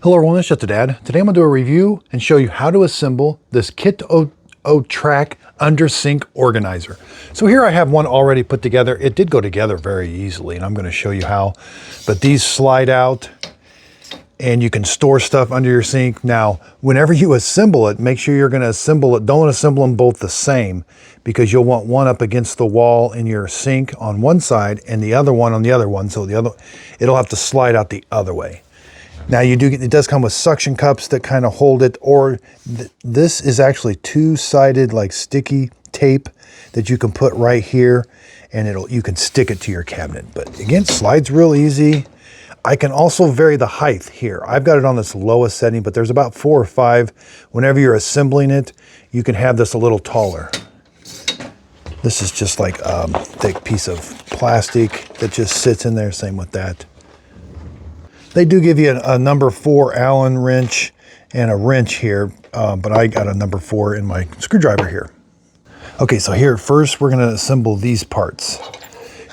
Hello everyone, it's Just a Dad. Today I'm going to do a review and show you how to assemble this Kitstorack under sink organizer. So here I have one already put together. It did go together very easily and I'm going to show you how. But these slide out and you can store stuff under your sink. Now, whenever you assemble it, make sure you're going to assemble it. Don't assemble them both the same because you'll want one up against the wall in your sink on one side and the other one on the other one. So it'll have to slide out the other way. Now it does come with suction cups that kind of hold it, or this is actually two-sided like sticky tape that you can put right here and you can stick it to your cabinet. But again, slides real easy. I can also vary the height here. I've got it on this lowest setting, but there's about 4 or 5. Whenever you're assembling it, you can have this a little taller. This is just like a thick piece of plastic that just sits in there, same with that. They do give you a number 4 Allen wrench and a wrench here, but I got a number 4 in my screwdriver here. Okay, so here first we're going to assemble these parts.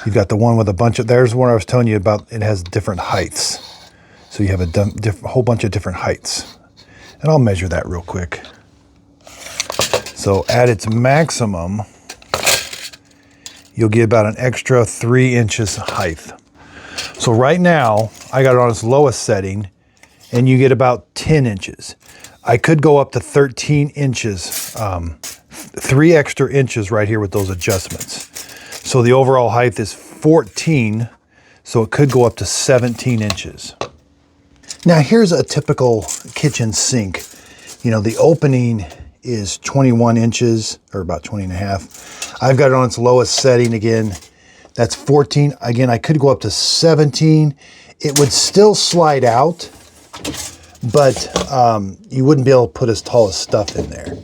You've got the one with a bunch of, there's one I was telling you about, it has different heights. So you have a whole bunch of different heights. And I'll measure that real quick. So at its maximum, you'll get about an extra 3 inches height. So right now, I got it on its lowest setting, and you get about 10 inches. I could go up to 13 inches, 3 extra inches right here with those adjustments. So the overall height is 14, so it could go up to 17 inches. Now here's a typical kitchen sink. You know, the opening is 21 inches, or about 20 and a half. I've got it on its lowest setting again. That's 14. Again, I could go up to 17. It would still slide out, but you wouldn't be able to put as tall as stuff in there.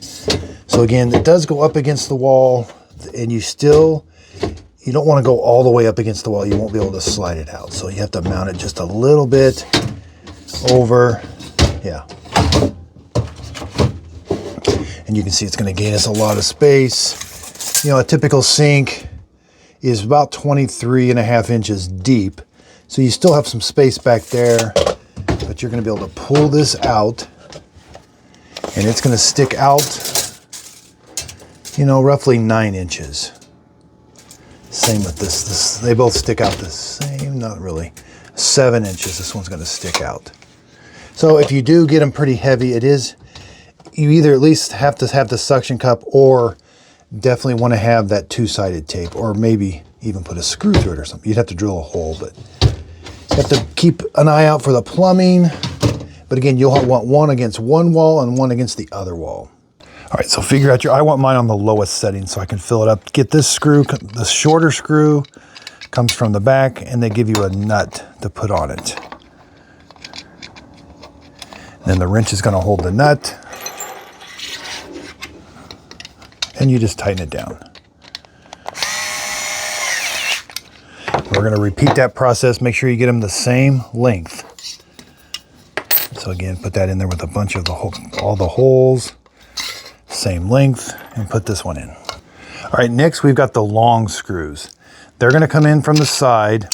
So again, it does go up against the wall, and you don't want to go all the way up against the wall. You won't be able to slide it out. So you have to mount it just a little bit over. Yeah. And you can see it's going to gain us a lot of space. You know, a typical sink is about 23 and a half inches deep. So you still have some space back there, but you're going to be able to pull this out and it's going to stick out, you know, roughly 9 inches. Same with this. They both stick out the same, not really. 7 inches, this one's going to stick out. So if you do get them pretty heavy, you either at least have to have the suction cup or definitely want to have that 2-sided tape, or maybe even put a screw through it or something. You'd have to drill a hole, but you have to keep an eye out for the plumbing. But again, you'll want one against one wall and one against the other wall. All right, so figure out I want mine on the lowest setting so I can fill it up. Get this screw, the shorter screw comes from the back, and they give you a nut to put on it. And then the wrench is going to hold the nut. And you just tighten it down. We're going to repeat that process. Make sure you get them the same length. So again, put that in there with a bunch of all the holes, same length, and put this one in. All right, next we've got the long screws. They're going to come in from the side,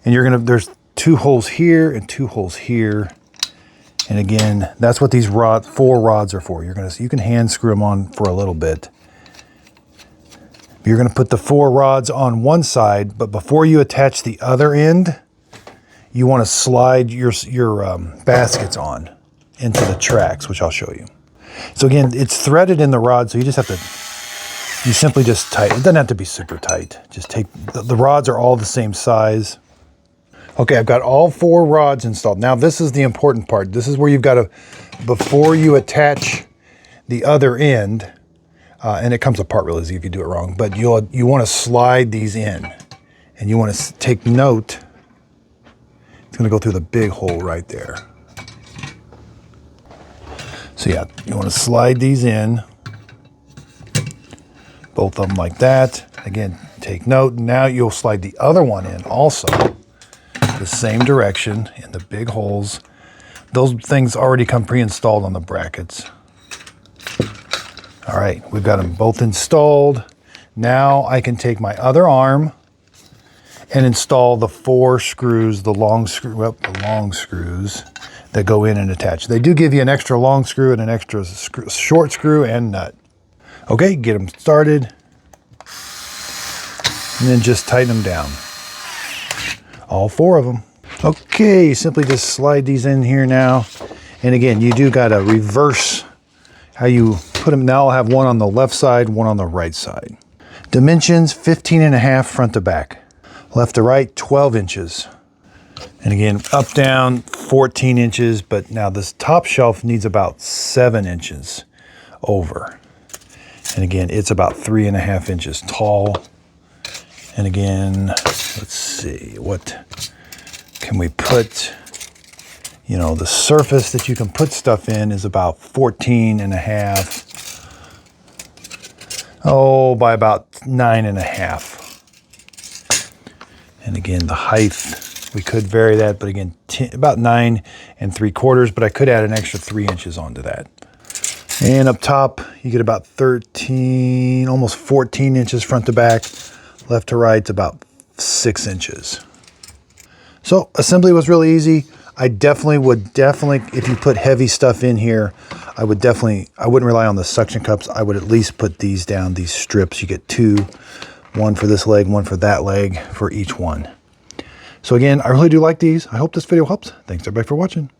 and there's 2 holes here and 2 holes here. And again, that's what these 4 rods are for. You can hand screw them on for a little bit. You're going to put the 4 rods on one side, but before you attach the other end, you want to slide your baskets on into the tracks, which I'll show you. So again, it's threaded in the rod, so you simply just tighten. It doesn't have to be super tight. Just take, the rods are all the same size. Okay, I've got all 4 rods installed. Now this is the important part. This is where you've got to, before you attach the other end, and it comes apart real easy if you do it wrong, but you want to slide these in, and you want to take note. It's going to go through the big hole right there. So yeah, you want to slide these in, both of them like that. Again, take note. Now you'll slide the other one in also, the same direction in the big holes. Those things already come pre-installed on the brackets. All right, we've got them both installed. Now I can take my other arm and install the 4 screws, the long screws. that go in and attach. They do give you an extra long screw and an extra short screw and nut. Okay, get them started. And then just tighten them down. All 4 of them. Okay, simply just slide these in here now. And again, you do got to reverse how you put them. Now I'll have one on the left side, one on the right side. Dimensions, 15.5 front to back. Left to right, 12 inches. And again, up, down, 14 inches. But now this top shelf needs about 7 inches over. And again, it's about 3.5 inches tall. And again, let's see, what can we put? You know, the surface that you can put stuff in is about 14.5. Oh, by about 9.5. And again, the height, we could vary that, but again, about 9 3/4, but I could add an extra 3 inches onto that. And up top, you get about 13, almost 14 inches front to back. Left to right, it's about 6 inches. So assembly was really easy. I would definitely, if you put heavy stuff in here, I wouldn't rely on the suction cups. I would at least put these down, these strips. You get 2, one for this leg, one for that leg, for each one. So again, I really do like these. I hope this video helps. Thanks everybody for watching.